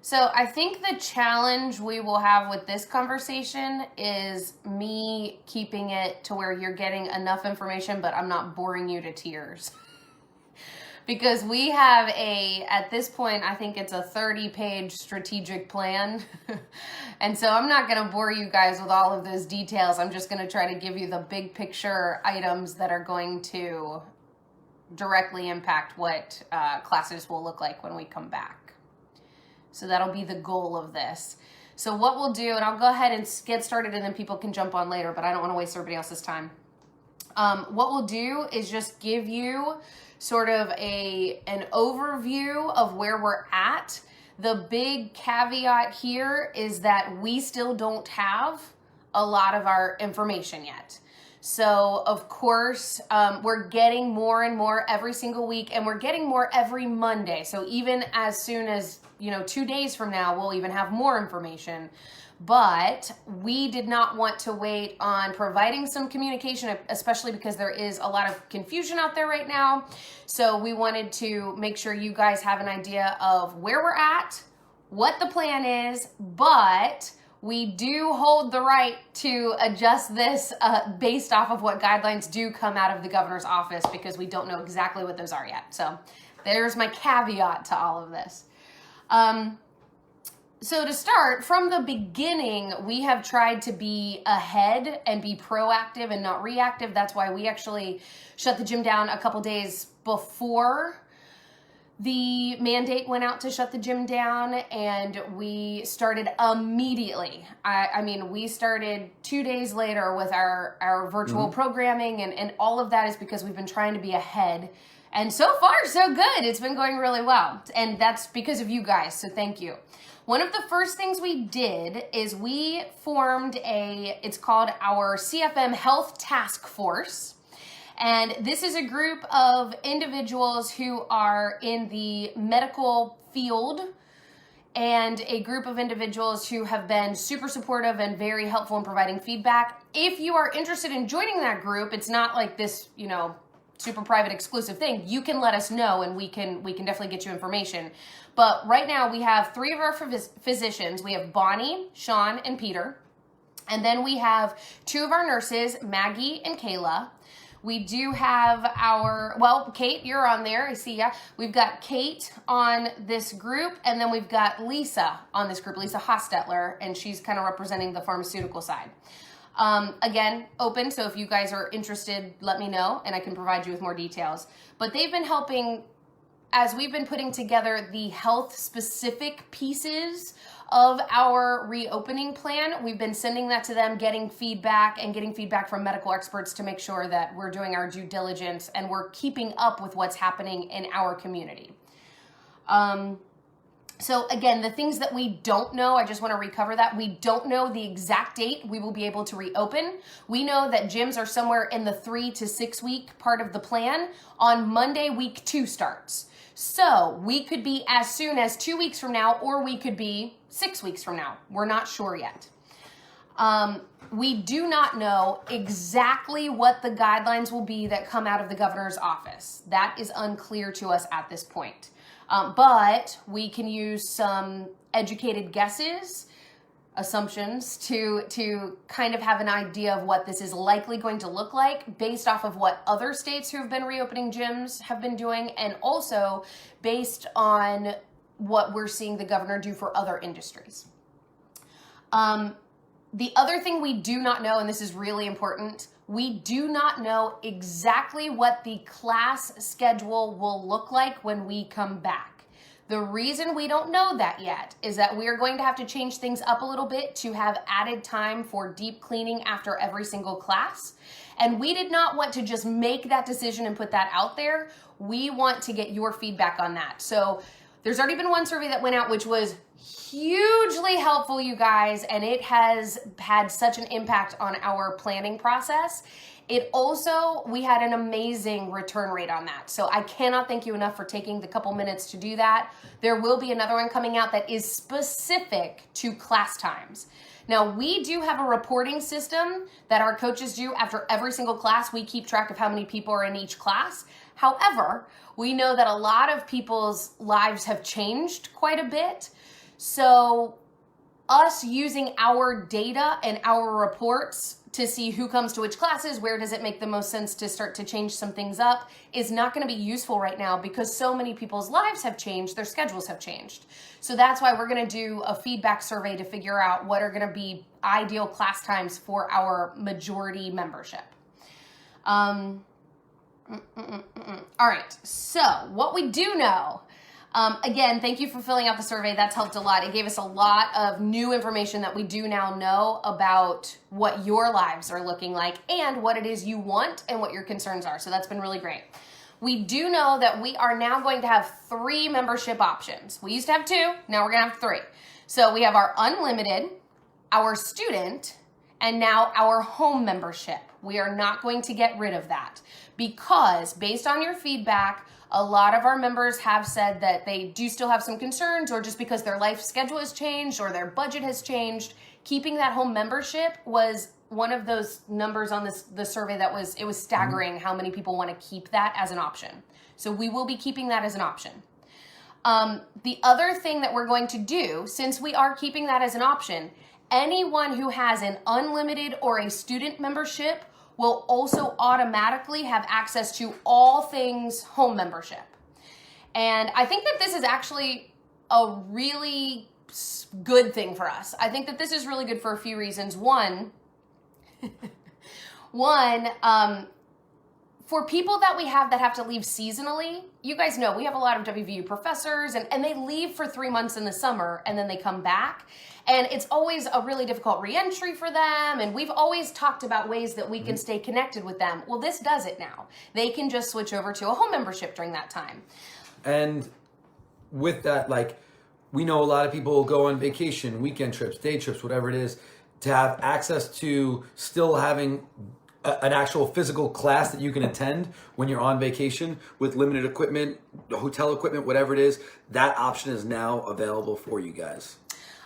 So I think the challenge we will have with this conversation is me keeping it to where you're getting enough information, but I'm not boring you to tears. Because we have at this point, I think it's a 30-page strategic plan. And so I'm not going to bore you guys with all of those details. I'm just going to try to give you the big picture items that are going to directly impact what classes will look like when we come back. So that'll be the goal of this. So what we'll do, and I'll go ahead and get started and then people can jump on later, but I don't want to waste everybody else's time. What we'll do is just give you sort of an overview of where we're at. The big caveat here is that we still don't have a lot of our information yet. So of course, we're getting more and more every single week, and we're getting more every Monday. So even as soon as, 2 days from now, we'll even have more information. But we did not want to wait on providing some communication, especially because there is a lot of confusion out there right now. So we wanted to make sure you guys have an idea of where we're at, what the plan is, but we do hold the right to adjust this based off of what guidelines do come out of the governor's office, because we don't know exactly what those are yet. So there's my caveat to all of this. So to start, from the beginning, we have tried to be ahead and be proactive and not reactive. That's why we actually shut the gym down a couple days before the mandate went out to shut the gym down, and we started immediately. I mean, we started 2 days later with our virtual programming, and all of that is because we've been trying to be ahead. And so far, so good. It's been going really well. And that's because of you guys, so thank you. One of the first things we did is we formed it's called our CFM Health Task Force. And this is a group of individuals who are in the medical field, and a group of individuals who have been super supportive and very helpful in providing feedback. If you are interested in joining that group, it's not like this, super private exclusive thing. You can let us know, and we can definitely get you information. But right now we have 3 of our physicians. We have Bonnie, Sean, and Peter. And then we have 2 of our nurses, Maggie and Kayla. We do have Kate, you're on there. I see ya. We've got Kate on this group, and then we've got Lisa on this group, Lisa Hostetler, and she's kind of representing the pharmaceutical side. Again, open, so if you guys are interested, let me know, and I can provide you with more details. But they've been helping as we've been putting together the health-specific pieces of our reopening plan. We've been sending that to them, getting feedback from medical experts to make sure that we're doing our due diligence and we're keeping up with what's happening in our community. So again, the things that we don't know, I just want to recover that. We don't know the exact date we will be able to reopen. We know that gyms are somewhere in the 3 to 6 week part of the plan. On Monday, week 2 starts. So we could be as soon as 2 weeks from now, or we could be 6 weeks from now. We're not sure yet. We do not know exactly what the guidelines will be that come out of the governor's office. That is unclear to us at this point. But we can use some educated guesses, assumptions, to kind of have an idea of what this is likely going to look like based off of what other states who have been reopening gyms have been doing, and also based on what we're seeing the governor do for other industries. The other thing we do not know, and this is really important, we do not know exactly what the class schedule will look like when we come back. The reason we don't know that yet is that we are going to have to change things up a little bit to have added time for deep cleaning after every single class. And we did not want to just make that decision and put that out there. We want to get your feedback on that. So there's already been one survey that went out, which was hugely helpful, you guys, and it has had such an impact on our planning process. It also, we had an amazing return rate on that. So I cannot thank you enough for taking the couple minutes to do that. There will be another one coming out that is specific to class times. Now, we do have a reporting system that our coaches do after every single class. We keep track of how many people are in each class. However, we know that a lot of people's lives have changed quite a bit. So us using our data and our reports to see who comes to which classes, where does it make the most sense to start to change some things up, is not going to be useful right now because so many people's lives have changed, their schedules have changed. So that's why we're going to do a feedback survey to figure out what are going to be ideal class times for our majority membership. All right, so what we do know, again, thank you for filling out the survey. That's helped a lot. It gave us a lot of new information that we do now know about what your lives are looking like and what it is you want and what your concerns are. So that's been really great. We do know that we are now going to have 3 membership options. We used to have 2, now we're going to have 3. So we have our unlimited, our student, and now our home membership. We are not going to get rid of that because based on your feedback, a lot of our members have said that they do still have some concerns, or just because their life schedule has changed or their budget has changed. Keeping that home membership was one of those numbers on the survey that was staggering how many people want to keep that as an option. So we will be keeping that as an option. The other thing that we're going to do, since we are keeping that as an option, anyone who has an unlimited or a student membership will also automatically have access to all things home membership. And I think that this is actually a really good thing for us. I think that this is really good for a few reasons. One, for people that we have that have to leave seasonally, you guys know we have a lot of WVU professors and they leave for 3 months in the summer and then they come back. And it's always a really difficult re-entry for them. And we've always talked about ways that we can stay connected with them. Well, this does it now. They can just switch over to a home membership during that time. And with that, like, we know a lot of people go on vacation, weekend trips, day trips, whatever it is, to have access to still having an actual physical class that you can attend when you're on vacation with limited equipment, hotel equipment, whatever it is. That option is now available for you guys.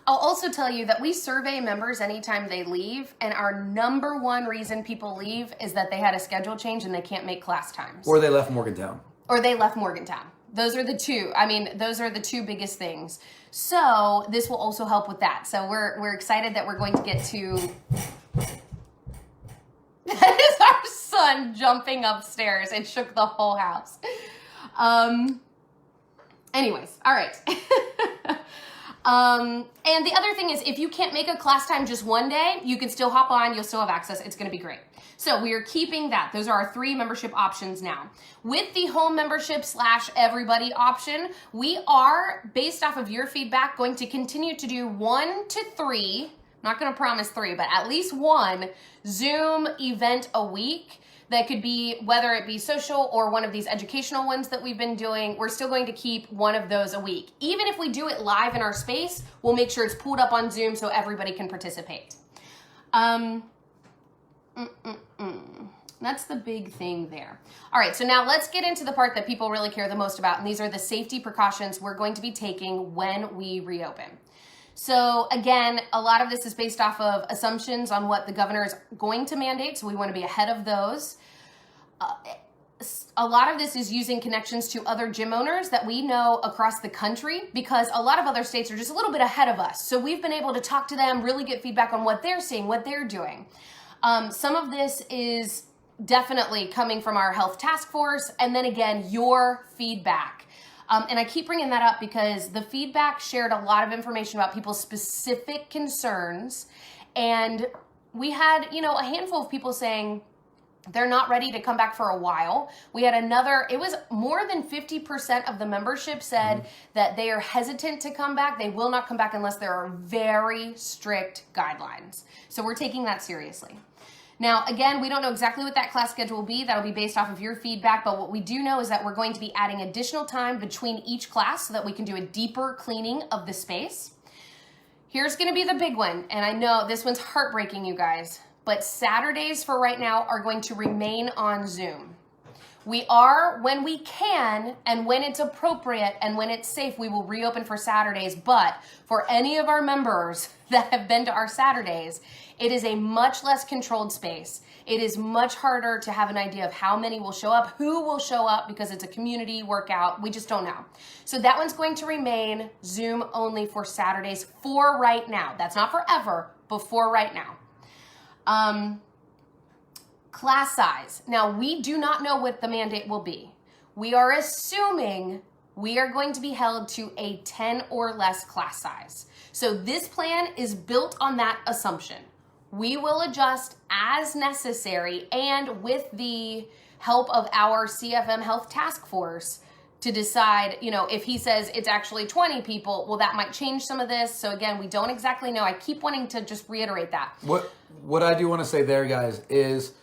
I'll also tell you that we survey members anytime they leave, and our number one reason people leave is that they had a schedule change and they can't make class times. Or they left Morgantown. Those are the two. I mean, those are the 2 biggest things. So this will also help with that. So we're excited that we're going to get to... That is our son jumping upstairs. It shook the whole house. Anyways, all right. And the other thing is, if you can't make a class time just one day, you can still hop on, you'll still have access. It's going to be great. So we are keeping that. Those are our 3 membership options now. With the home membership / everybody option, we are, based off of your feedback, going to continue to do 1 to 3, I'm not going to promise 3, but at least 1 Zoom event a week. That could be, whether it be social or one of these educational ones that we've been doing, we're still going to keep 1 of those a week. Even if we do it live in our space, we'll make sure it's pulled up on Zoom so everybody can participate. That's the big thing there. All right, so now let's get into the part that people really care the most about, and these are the safety precautions we're going to be taking when we reopen. So again, a lot of this is based off of assumptions on what the governor is going to mandate, so we want to be ahead of those. A lot of this is using connections to other gym owners that we know across the country, because a lot of other states are just a little bit ahead of us. So we've been able to talk to them, really get feedback on what they're seeing, what they're doing. Some of this is definitely coming from our health task force, and then again, your feedback. And I keep bringing that up because the feedback shared a lot of information about people's specific concerns. And we had, a handful of people saying they're not ready to come back for a while. We had it was more than 50% of the membership said that they are hesitant to come back. They will not come back unless there are very strict guidelines. So we're taking that seriously. Now, again, we don't know exactly what that class schedule will be. That'll be based off of your feedback, but what we do know is that we're going to be adding additional time between each class so that we can do a deeper cleaning of the space. Here's gonna be the big one, and I know this one's heartbreaking, you guys, but Saturdays for right now are going to remain on Zoom. We are, when we can, and when it's appropriate, and when it's safe, we will reopen for Saturdays, but for any of our members that have been to our Saturdays, it is a much less controlled space. It is much harder to have an idea of how many will show up, who will show up, because it's a community workout. We just don't know. So that one's going to remain Zoom only for Saturdays for right now. That's not forever, but for right now. Class size. Now, we do not know what the mandate will be. We are assuming we are going to be held to a 10 or less class size. So this plan is built on that assumption. We will adjust as necessary and with the help of our CFM Health Task Force to decide, if he says it's actually 20 people, well, that might change some of this. So again, we don't exactly know. I keep wanting to just reiterate that. What I do want to say there, guys, is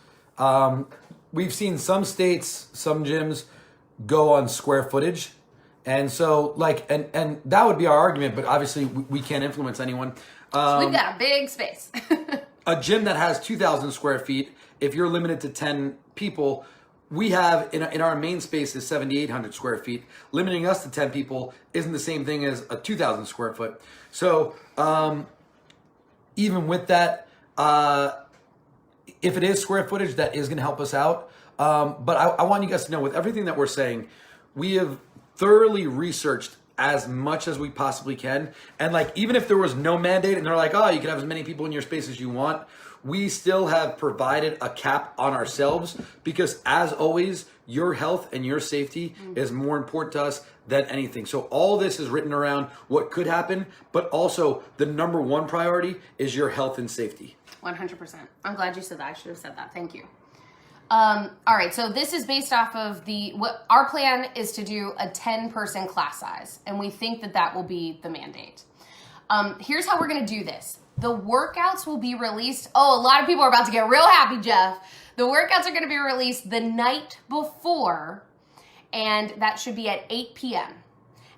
we've seen some states, some gyms go on square footage. And so and that would be our argument, but obviously we can't influence anyone. So we've got a big space. A gym that has 2,000 square feet, if you're limited to 10 people, we have in our main space is 7,800 square feet. Limiting us to 10 people isn't the same thing as a 2,000 square foot. So even with that, if it is square footage, that is going to help us out. But I want you guys to know, with everything that we're saying, we have thoroughly researched as much as we possibly can. And even if there was no mandate and they're like, oh, you can have as many people in your space as you want, we still have provided a cap on ourselves, because as always, your health and your safety is more important to us than anything. So all this is written around what could happen, but also the number one priority is your health and safety. 100%. I'm glad you said that. I should have said that. Thank you. All right, so this is based off of what our plan is to do a 10-person class size, and we think that will be the mandate. Here's how we're going to do this. The workouts will be released. Oh, a lot of people are about to get real happy, Jeff. The workouts are going to be released the night before, and that should be at 8 p.m.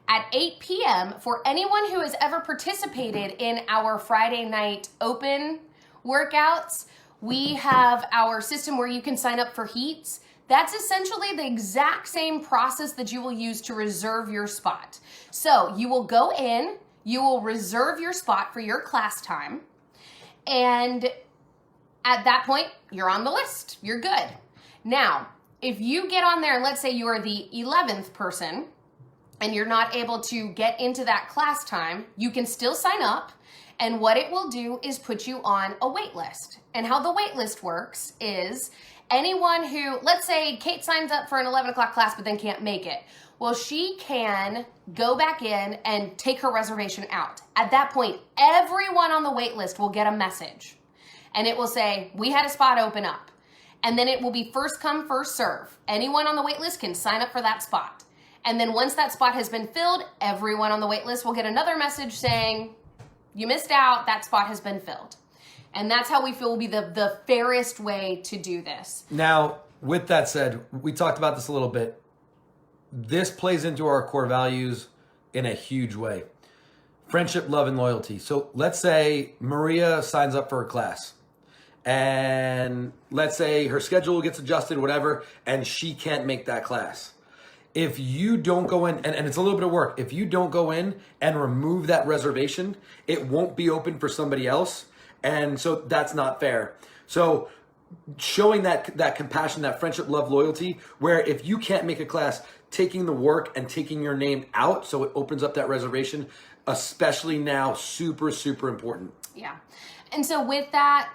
At 8 p.m., for anyone who has ever participated in our Friday night open workouts, we have our system where you can sign up for heats. That's essentially the exact same process that you will use to reserve your spot. So you will go in, you will reserve your spot for your class time, and at that point, you're on the list. You're good. Now, if you get on there and let's say you are the 11th person and you're not able to get into that class time, you can still sign up. And what it will do is put you on a wait list. And how the wait list works is anyone who, let's say Kate signs up for an 11 o'clock class but then can't make it. Well, she can go back in and take her reservation out. At that point, everyone on the wait list will get a message. And it will say, we had a spot open up. And then it will be first come, first serve. Anyone on the wait list can sign up for that spot. And then once that spot has been filled, everyone on the wait list will get another message saying, you missed out, that spot has been filled. And that's how we feel will be the fairest way to do this. Now, with that said, we talked about this a little bit. This plays into our core values in a huge way. Friendship, love, and loyalty. So let's say Maria signs up for a class. And let's say her schedule gets adjusted, whatever, and she can't make that class. If you don't go in, and it's a little bit of work, if you don't go in and remove that reservation, it won't be open for somebody else. And so that's not fair. So showing that compassion, that friendship, love, loyalty, where if you can't make a class, taking the work and taking your name out so it opens up that reservation, especially now, super, super important. Yeah. And so with that,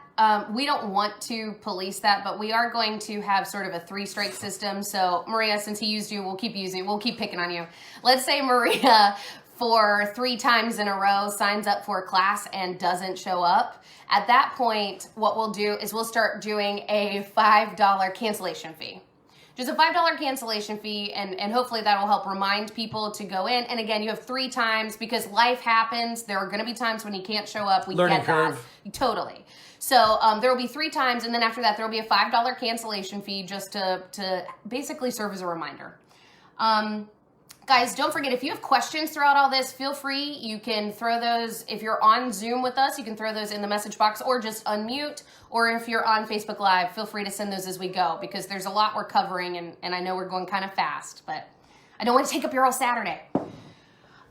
we don't want to police that, but we are going to have sort of a 3-strike system. So Maria, since he used you, we'll keep picking on you. Let's say Maria for 3 times in a row signs up for a class and doesn't show up. At that point, what we'll do is we'll start doing a $5 cancellation fee. Just a $5 cancellation fee, and hopefully that will help remind people to go in. And again, you have 3 times because life happens. There are going to be times when you can't show up. We Learning get curve. that. Totally. So there will be 3 times, and then after that, there will be a $5 cancellation fee just to basically serve as a reminder. Guys, don't forget, if you have questions throughout all this, feel free. You can throw those, if you're on Zoom with us, you can throw those in the message box or just unmute. Or if you're on Facebook Live, feel free to send those as we go because there's a lot we're covering and I know we're going kind of fast, but I don't want to take up your whole Saturday.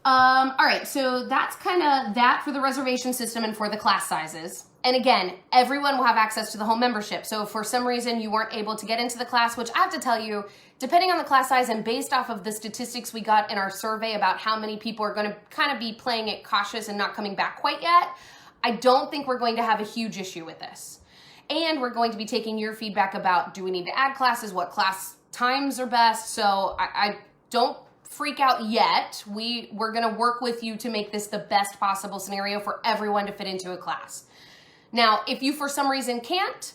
All right, so that's kind of that for the reservation system and for the class sizes. And again, everyone will have access to the home membership. So if for some reason you weren't able to get into the class, which I have to tell you, depending on the class size and based off of the statistics we got in our survey about how many people are going to kind of be playing it cautious and not coming back quite yet, I don't think we're going to have a huge issue with this. And we're going to be taking your feedback about, do we need to add classes? What class times are best? So I don't freak out yet. We're going to work with you to make this the best possible scenario for everyone to fit into a class. Now, if you for some reason can't,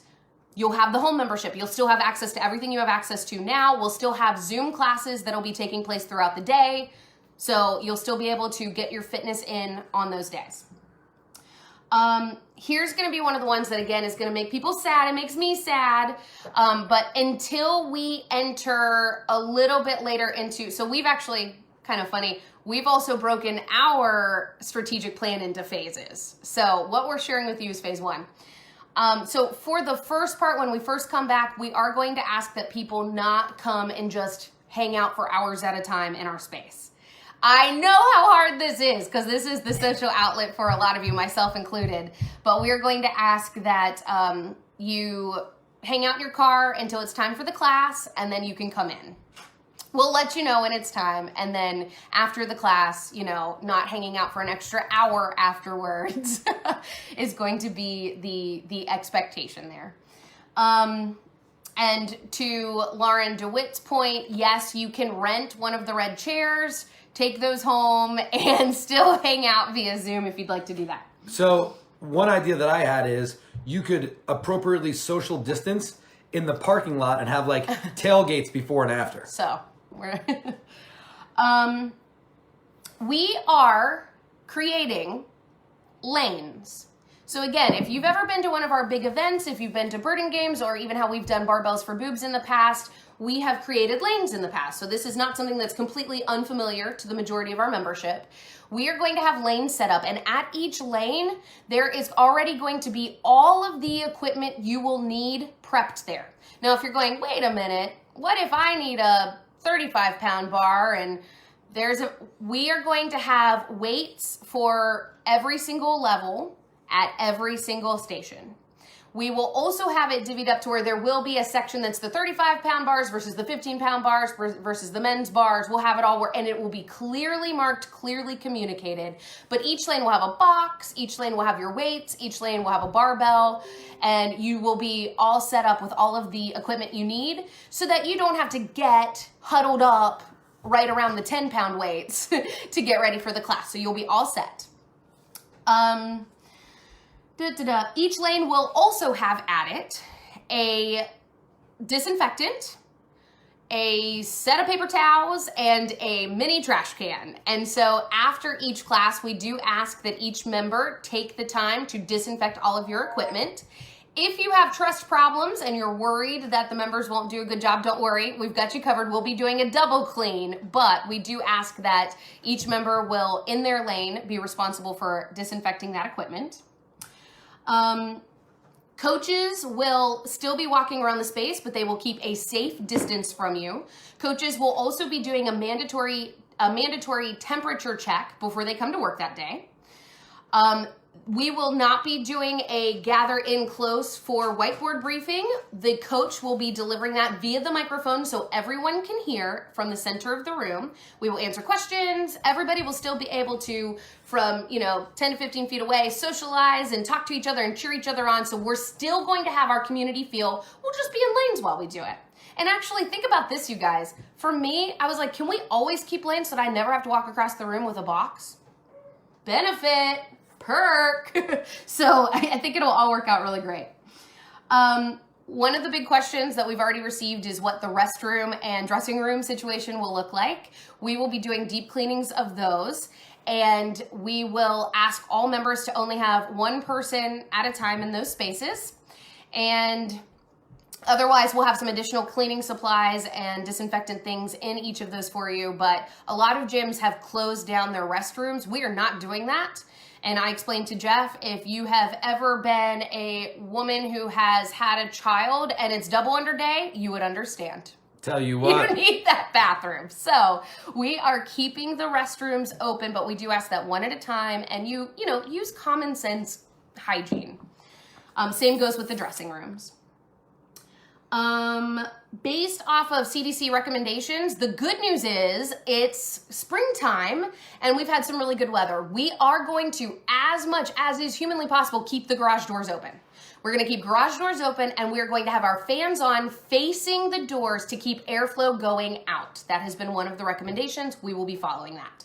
you'll have the home membership. You'll still have access to everything you have access to now. We'll still have Zoom classes that'll be taking place throughout the day. So you'll still be able to get your fitness in on those days. Here's going to be one of the ones that, again, is going to make people sad. It makes me sad. But until we enter a little bit later into, so we've actually, kind of funny, we've also broken our strategic plan into phases. So what we're sharing with you is phase 1. So for the first part, when we first come back, we are going to ask that people not come and just hang out for hours at a time in our space. I know how hard this is because this is the social outlet for a lot of you, myself included. But we are going to ask that you hang out in your car until it's time for the class, and then you can come in. We'll let you know when it's time, and then after the class, not hanging out for an extra hour afterwards is going to be the expectation there. And to Lauren DeWitt's point, yes, you can rent one of the red chairs, take those home, and still hang out via Zoom if you'd like to do that. So one idea that I had is you could appropriately social distance in the parking lot and have like tailgates before and after. So we are creating lanes. So again, if you've ever been to one of our big events, if you've been to Burden Games, or even how we've done Barbells for Boobs in the past, we have created lanes in the past. So this is not something that's completely unfamiliar to the majority of our membership. We are going to have lanes set up, and at each lane, there is already going to be all of the equipment you will need prepped there. Now, if you're going, wait a minute, what if I need a 35-pound bar? And we are going to have weights for every single level at every single station. We will also have it divvied up to where there will be a section that's the 35-pound bars versus the 15-pound bars versus the men's bars. We'll have it all, and it will be clearly marked, clearly communicated. But each lane will have a box, each lane will have your weights, each lane will have a barbell, and you will be all set up with all of the equipment you need so that you don't have to get huddled up right around the 10-pound weights to get ready for the class. So you'll be all set. Each lane will also have at it a disinfectant, a set of paper towels, and a mini trash can. And so after each class, we do ask that each member take the time to disinfect all of your equipment. If you have trust problems and you're worried that the members won't do a good job, don't worry. We've got you covered. We'll be doing a double clean, but we do ask that each member will, in their lane, be responsible for disinfecting that equipment. Coaches will still be walking around the space, but they will keep a safe distance from you. Coaches will also be doing a mandatory temperature check before they come to work that day. We will not be doing a gather in close for whiteboard briefing. The coach will be delivering that via the microphone so everyone can hear from the center of the room. We will answer questions. Everybody will still be able to, from 10 to 15 feet away, socialize and talk to each other and cheer each other on. So we're still going to have our community feel. We'll just be in lanes while we do it. And actually, think about this, you guys. For me, I was like, can we always keep lanes so that I never have to walk across the room with a box? Benefit. Perk. So I think it'll all work out really great. One of the big questions that we've already received is what the restroom and dressing room situation will look like. We will be doing deep cleanings of those, and we will ask all members to only have one person at a time in those spaces. And otherwise, we'll have some additional cleaning supplies and disinfectant things in each of those for you. But a lot of gyms have closed down their restrooms. We are not doing that. And I explained to Jeff, if you have ever been a woman who has had a child and it's double under day, you would understand. Tell you what. You need that bathroom. So we are keeping the restrooms open, but we do ask that one at a time, and you use common sense hygiene. Same goes with the dressing rooms. Based off of CDC recommendations, the good news is it's springtime and we've had some really good weather. We are going to, as much as is humanly possible, keep the garage doors open. We're going to keep garage doors open and we're going to have our fans on facing the doors to keep airflow going out. That has been one of the recommendations. We will be following that.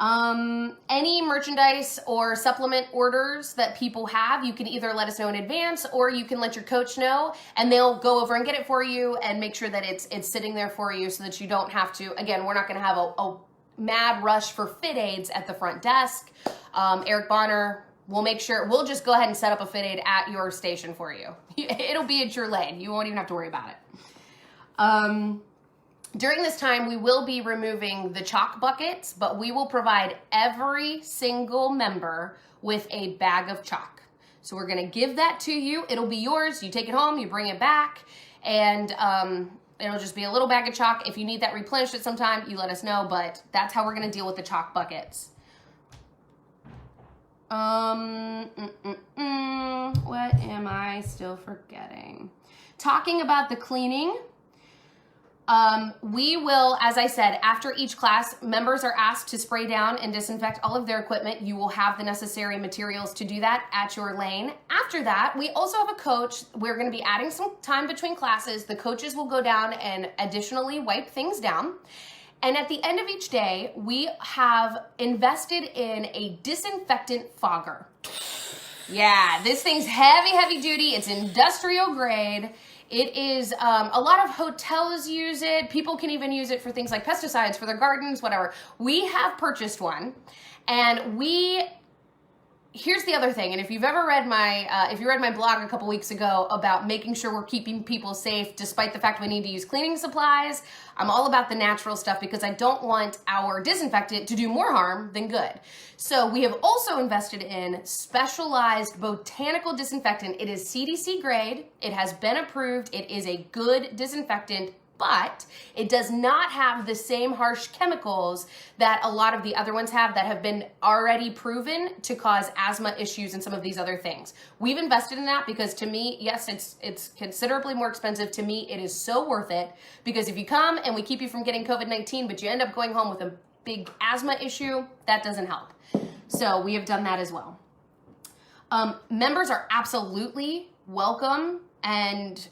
Any merchandise or supplement orders that people have, you can either let us know in advance or you can let your coach know and they'll go over and get it for you and make sure that it's sitting there for you so that you don't have to. Again, we're not going to have a mad rush for fit aids at the front desk. Eric Bonner, we'll make sure, we'll just go ahead and set up a fit aid at your station for you. It'll be at your lane. You won't even have to worry about it. During this time, we will be removing the chalk buckets, but we will provide every single member with a bag of chalk. So we're going to give that to you. It'll be yours. You take it home, you bring it back, and it'll just be a little bag of chalk. If you need that replenished at some time, you let us know, but that's how we're going to deal with the chalk buckets. What am I still forgetting? Talking about the cleaning. We will, as I said, after each class, members are asked to spray down and disinfect all of their equipment. You will have the necessary materials to do that at your lane. After that, we also have a coach. We're going to be adding some time between classes. The coaches will go down and additionally wipe things down. And at the end of each day, we have invested in a disinfectant fogger. Yeah, this thing's heavy, heavy duty. It's industrial grade. It is, a lot of hotels use it. People can even use it for things like pesticides for their gardens, whatever. We have purchased one, and here's the other thing. And if you've ever read if you read my blog a couple weeks ago about making sure we're keeping people safe despite the fact we need to use cleaning supplies, I'm all about the natural stuff because I don't want our disinfectant to do more harm than good. So we have also invested in specialized botanical disinfectant. It is CDC grade. It has been approved. It is a good disinfectant, but it does not have the same harsh chemicals that a lot of the other ones have that have been already proven to cause asthma issues and some of these other things. We've invested in that because to me, yes, it's considerably more expensive. To me, it is so worth it because if you come and we keep you from getting COVID-19, but you end up going home with a big asthma issue, that doesn't help. So we have done that as well. Members are absolutely welcome, and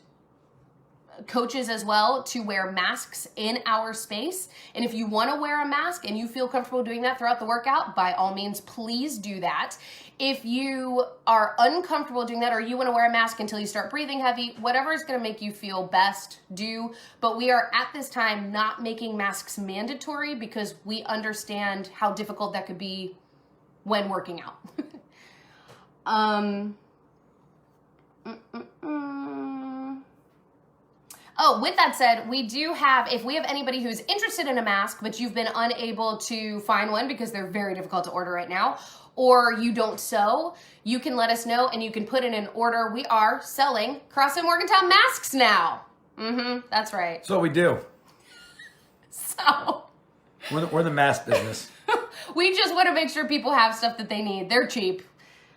coaches as well, to wear masks in our space. And if you want to wear a mask and you feel comfortable doing that throughout the workout, by all means, please do that. If you are uncomfortable doing that or you want to wear a mask until you start breathing heavy, whatever is going to make you feel best, do. But we are at this time not making masks mandatory because we understand how difficult that could be when working out. Oh, with that said, we do have, if we have anybody who's interested in a mask, but you've been unable to find one because they're very difficult to order right now, or you don't sew, you can let us know and you can put in an order. We are selling CrossFit Morgantown masks now. That's right. So we do. So. We're the mask business. We just want to make sure people have stuff that they need. They're cheap.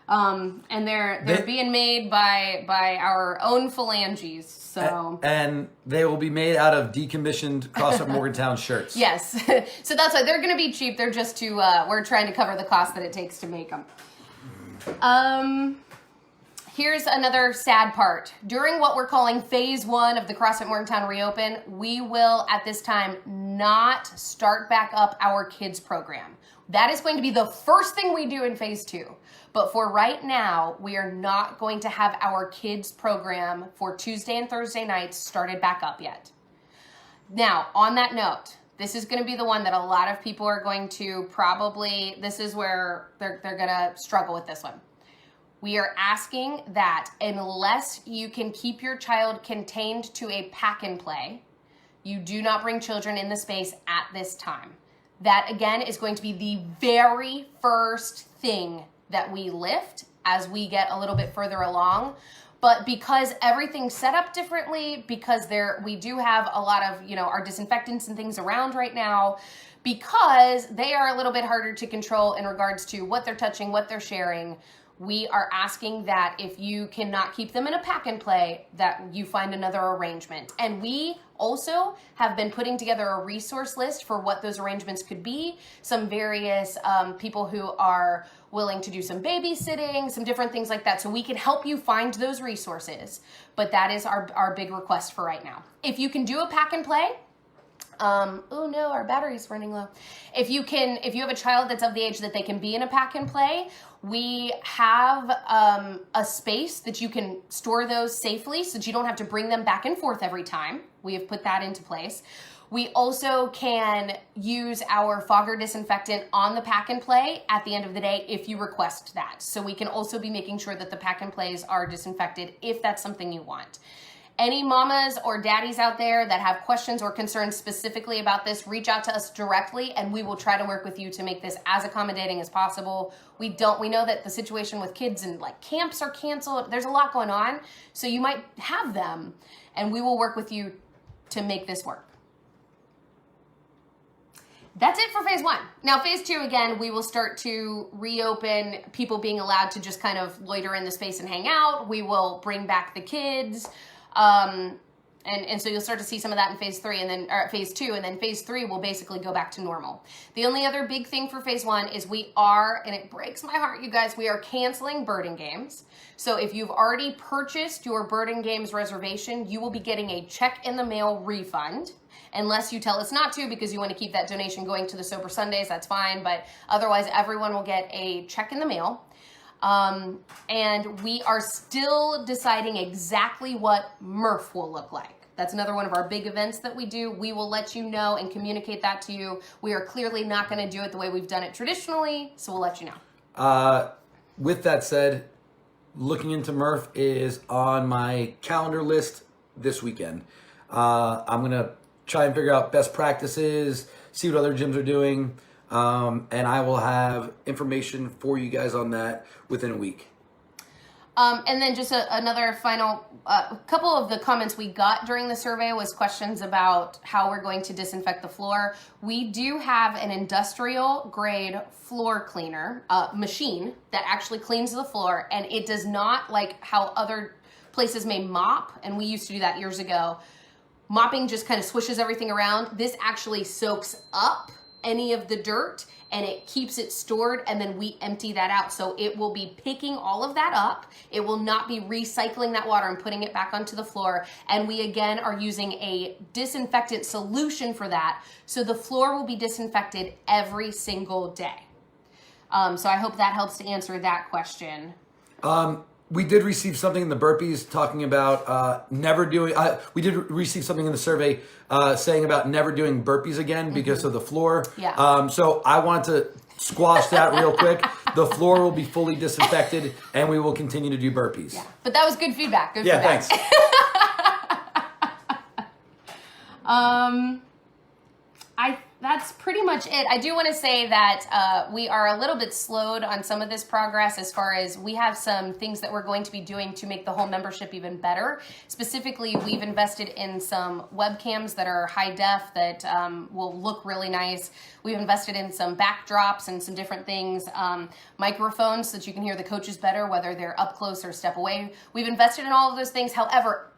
And they're being made by our own phalanges. So and they will be made out of decommissioned CrossFit Morgantown shirts. Yes, so that's why they're going to be cheap. They're just we're trying to cover the cost that it takes to make them. Here's another sad part. During what we're calling phase 1 of the CrossFit Morgantown reopen, we will at this time not start back up our kids program. That is going to be the first thing we do in phase 2. But for right now, we are not going to have our kids program for Tuesday and Thursday nights started back up yet. Now, on that note, this is going to be the one that a lot of people are going to probably, this is where they're going to struggle with this one. We are asking that unless you can keep your child contained to a pack and play, you do not bring children in the space at this time. That, again, is going to be the very first thing that we lift as we get a little bit further along. But because everything's set up differently, because we do have a lot of, our disinfectants and things around right now, because they are a little bit harder to control in regards to what they're touching, what they're sharing, we are asking that if you cannot keep them in a pack and play, that you find another arrangement. And we also have been putting together a resource list for what those arrangements could be. Some various people who are willing to do some babysitting, some different things like that. So we can help you find those resources. But that is our big request for right now. If you can do a pack and play, oh no, our battery's running low. If you have a child that's of the age that they can be in a pack and play, we have a space that you can store those safely so that you don't have to bring them back and forth every time. We have put that into place. We also can use our fogger disinfectant on the pack and play at the end of the day if you request that. So we can also be making sure that the pack and plays are disinfected if that's something you want. Any mamas or daddies out there that have questions or concerns specifically about this, reach out to us directly and we will try to work with you to make this as accommodating as possible. We know that the situation with kids and like camps are canceled. There's a lot going on. So you might have them and we will work with you to make this work. That's it for phase 1. Now, phase 2, again, we will start to reopen people being allowed to just kind of loiter in the space and hang out. We will bring back the kids. And so you'll start to see some of that in phase 3 and then phase 2, and then phase 3 will basically go back to normal. The only other big thing for phase 1 is we are, and it breaks my heart, you guys, we are canceling Bird and Games. So if you've already purchased your Bird and Games reservation, you will be getting a check in the mail refund. Unless you tell us not to because you want to keep that donation going to the Sober Sundays, that's fine. But otherwise, everyone will get a check in the mail. And we are still deciding exactly what Murph will look like. That's another one of our big events that we do. We will let you know and communicate that to you. We are clearly not going to do it the way we've done it traditionally, so we'll let you know. With that said, looking into Murph is on my calendar list this weekend. I'm going to try and figure out best practices, see what other gyms are doing, and I will have information for you guys on that within a week. And then just another final couple of the comments we got during the survey was questions about how we're going to disinfect the floor. We do have an industrial grade floor cleaner machine that actually cleans the floor, and it does not, like how other places may mop, and we used to do that years ago. Mopping just kind of swishes everything around. This actually soaks up any of the dirt and it keeps it stored, and then we empty that out. So it will be picking all of that up. It will not be recycling that water and putting it back onto the floor. And we again are using a disinfectant solution for that. So the floor will be disinfected every single day. So I hope that helps to answer that question. We did receive something in the burpees talking about never doing, we did receive something in the survey saying about never doing burpees again because of the floor. Yeah. So I wanted to squash that real quick. The floor will be fully disinfected and we will continue to do burpees. Yeah. But that was good feedback. Good feedback. Thanks. That's pretty much it. I do want to say that we are a little bit slowed on some of this progress as far as we have some things that we're going to be doing to make the whole membership even better. Specifically, we've invested in some webcams that are high def that will look really nice. We've invested in some backdrops and some different things, microphones so that you can hear the coaches better, whether they're up close or step away. We've invested in all of those things. However,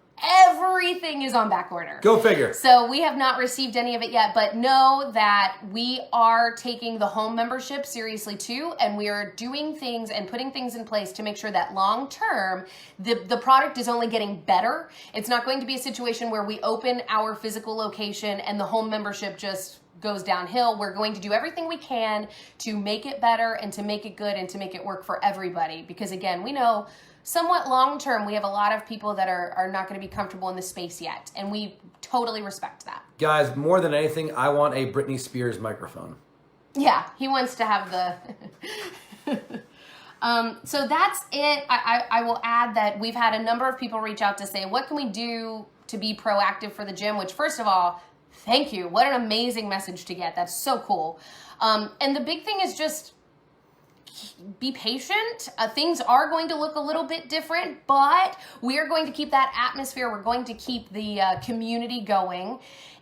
everything is on back order. Go figure. So we have not received any of it yet, but know that we are taking the home membership seriously too, and we are doing things and putting things in place to make sure that long term, the product is only getting better. It's not going to be a situation where we open our physical location and the home membership just goes downhill. We're going to do everything we can to make it better and to make it good and to make it work for everybody. Because again, we know somewhat long term, we have a lot of people that are not going to be comfortable in the space yet. And we totally respect that. Guys, more than anything, I want a Britney Spears microphone. Yeah, he wants to have the... So that's it. I will add that we've had a number of people reach out to say, what can we do to be proactive for the gym? Which, first of all, thank you. What an amazing message to get. That's so cool. And the big thing is just be patient. Things are going to look a little bit different, but we are going to keep that atmosphere. We're going to keep the community going.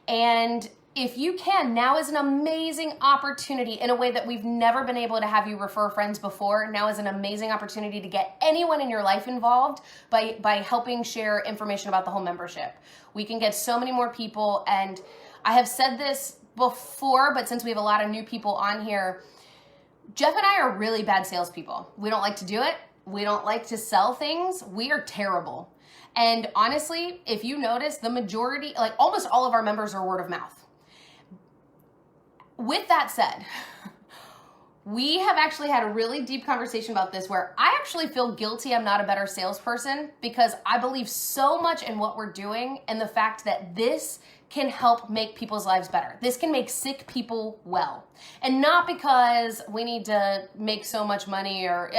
And if you can, now is an amazing opportunity in a way that we've never been able to have you refer friends before. Now is an amazing opportunity to get anyone in your life involved by helping share information about the whole membership. We can get so many more people, and I have said this before, but since we have a lot of new people on here, Jeff and I are really bad salespeople. We don't like to do it. We don't like to sell things. We are terrible. And honestly, if you notice, the majority, like almost all of our members are word of mouth. With that said, we have actually had a really deep conversation about this where I actually feel guilty I'm not a better salesperson because I believe so much in what we're doing and the fact that this can help make people's lives better. This can make sick people well. And not because we need to make so much money or...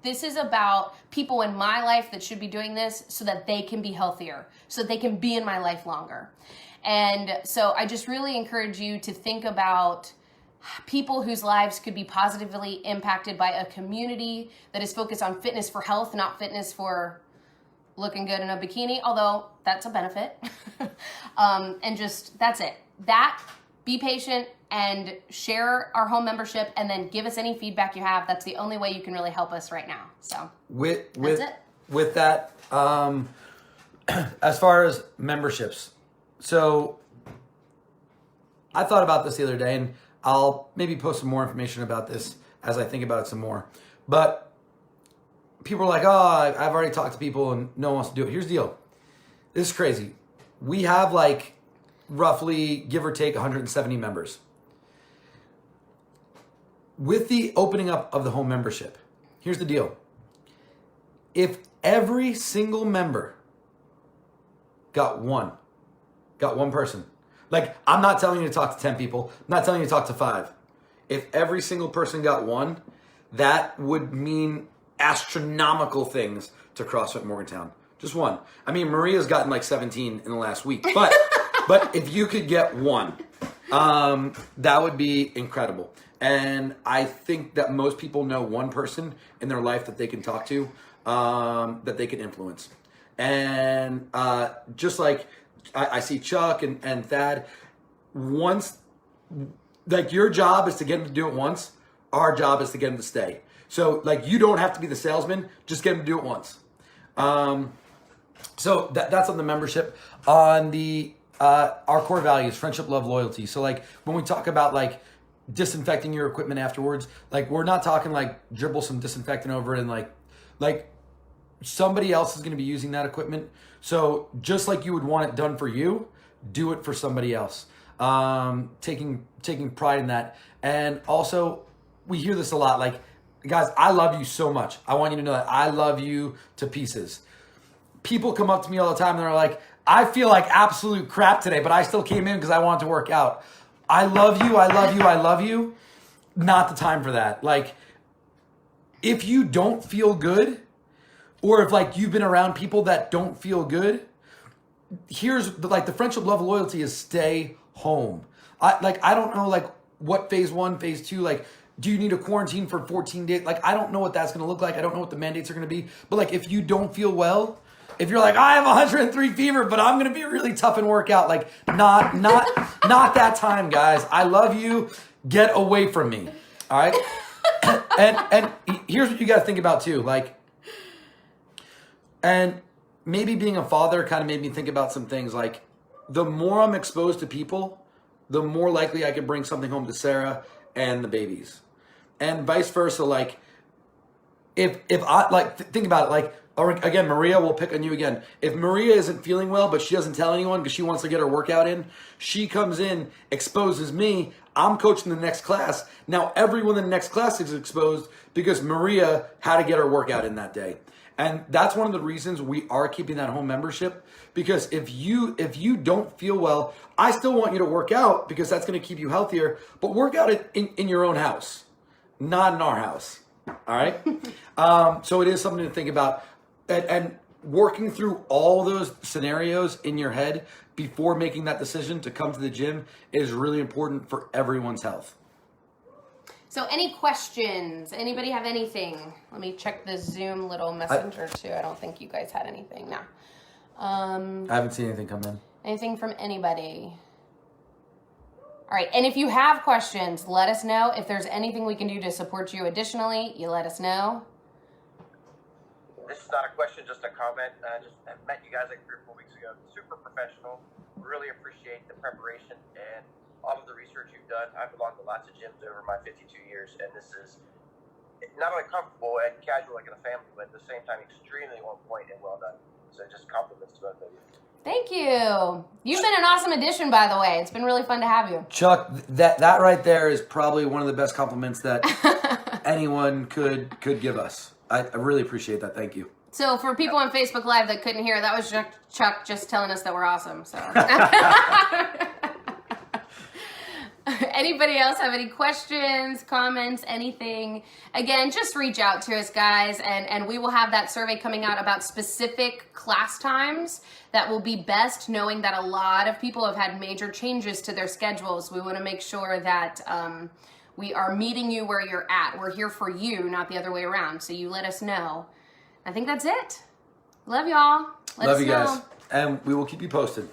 This is about people in my life that should be doing this so that they can be healthier, so that they can be in my life longer. And so I just really encourage you to think about people whose lives could be positively impacted by a community that is focused on fitness for health, not fitness for looking good in a bikini, although that's a benefit. And just, that's it. Be patient and share our home membership and then give us any feedback you have. That's the only way you can really help us right now. So that's it. With that, as far as memberships, so I thought about this the other day, and I'll maybe post some more information about this as I think about it some more. But people are like, oh, I've already talked to people and no one wants to do it. Here's the deal. This is crazy. We have like roughly, give or take, 170 members. With the opening up of the home membership, here's the deal. If every single member got one person, like I'm not telling you to talk to 10 people, I'm not telling you to talk to 5. If every single person got one, that would mean astronomical things to CrossFit Morgantown. Just one. I mean, Maria's gotten like 17 in the last week, but if you could get one, that would be incredible. And I think that most people know one person in their life that they can talk to, that they can influence. And just like I see Chuck and Thad, once, like your job is to get them to do it once, our job is to get them to stay. So like you don't have to be the salesman, just get them to do it once. So that's on the membership. On the our core values, friendship, love, loyalty. So like when we talk about like disinfecting your equipment afterwards, like we're not talking like dribble some disinfectant over it and like somebody else is going to be using that equipment. So just like you would want it done for you, do it for somebody else. Taking pride in that. And also we hear this a lot, like, guys, I love you so much. I want you to know that I love you to pieces. People come up to me all the time and they're like, I feel like absolute crap today, but I still came in because I wanted to work out. I love you, I love you, I love you. Not the time for that. Like, if you don't feel good, or if like you've been around people that don't feel good, here's the friendship, love, loyalty is stay home. I don't know like what phase 1, phase 2, like, do you need a quarantine for 14 days? Like, I don't know what that's going to look like. I don't know what the mandates are going to be. But like, if you don't feel well, if you're like, I have 103 fever, but I'm going to be really tough and work out, like not that time, guys. I love you. Get away from me. All right. And here's what you got to think about too. Like, and maybe being a father kind of made me think about some things. Like, the more I'm exposed to people, the more likely I can bring something home to Sarah and the babies, and vice versa. Like, if I like think about it, like, or again, Maria, we'll pick on you again. If Maria isn't feeling well, but she doesn't tell anyone because she wants to get her workout in, she comes in, exposes me. I'm coaching the next class. Now everyone in the next class is exposed because Maria had to get her workout in that day. And that's one of the reasons we are keeping that home membership, because if you don't feel well, I still want you to work out because that's going to keep you healthier, but work out in your own house, not in our house. All right. So it is something to think about, and working through all those scenarios in your head before making that decision to come to the gym is really important for everyone's health. So any questions? Anybody have anything? Let me check the Zoom little messenger too. I don't think you guys had anything. No. I haven't seen anything come in. Anything from anybody? All right, and if you have questions, let us know. If there's anything we can do to support you additionally, you let us know. This is not a question, just a comment. I just met you guys like 3 or 4 weeks ago. Super professional. Really appreciate the preparation and all of the research you've done. I've belonged to lots of gyms over my 52 years, and this is not only comfortable and casual like in a family, but at the same time extremely on point and well done. So just compliments to both of you. Thank you. You've been an awesome addition, by the way. It's been really fun to have you. Chuck, that right there is probably one of the best compliments that anyone could give us. I really appreciate that. Thank you. So for people on Facebook Live that couldn't hear, that was Chuck just telling us that we're awesome. So. Anybody else have any questions, comments, anything? Again, just reach out to us, guys, and we will have that survey coming out about specific class times that will be best, knowing that a lot of people have had major changes to their schedules. We want to make sure that we are meeting you where you're at. We're here for you, not the other way around. So you let us know. I think that's it. Love y'all. Let us Love you know. guys. And we will keep you posted.